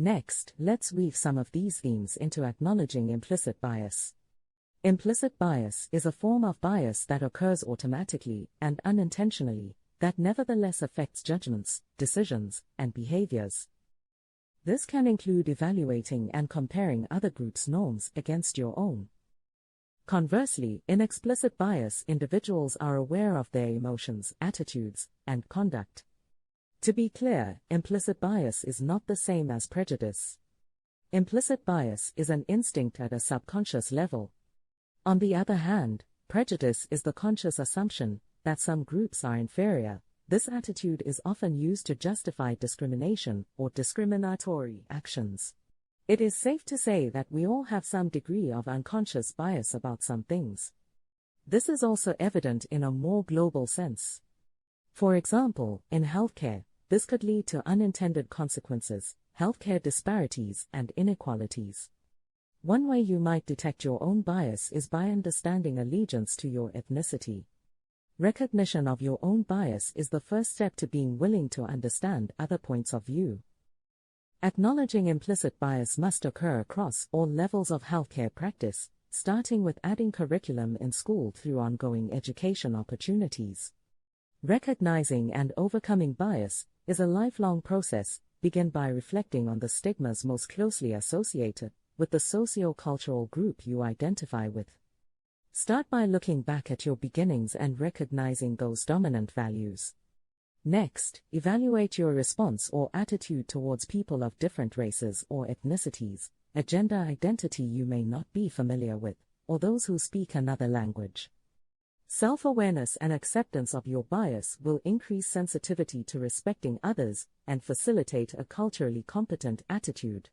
Next, let's weave some of these themes into acknowledging implicit bias. Implicit bias is a form of bias that occurs automatically and unintentionally, that nevertheless affects judgments, decisions, and behaviors. This can include evaluating and comparing other groups' norms against your own. Conversely, in explicit bias, individuals are aware of their emotions, attitudes, and conduct. To be clear, implicit bias is not the same as prejudice. Implicit bias is an instinct at a subconscious level. On the other hand, prejudice is the conscious assumption that some groups are inferior. This attitude is often used to justify discrimination or discriminatory actions. It is safe to say that we all have some degree of unconscious bias about some things. This is also evident in a more global sense. For example, in healthcare, this could lead to unintended consequences, healthcare disparities, and inequalities. One way you might detect your own bias is by understanding allegiance to your ethnicity. Recognition of your own bias is the first step to being willing to understand other points of view. Acknowledging implicit bias must occur across all levels of healthcare practice, starting with adding curriculum in school through ongoing education opportunities. Recognizing and overcoming bias is a lifelong process. Begin by reflecting on the stigmas most closely associated with the socio-cultural group you identify with. Start by looking back at your beginnings and recognizing those dominant values. Next, evaluate your response or attitude towards people of different races or ethnicities, a gender identity you may not be familiar with, or those who speak another language. Self-awareness and acceptance of your bias will increase sensitivity to respecting others and facilitate a culturally competent attitude.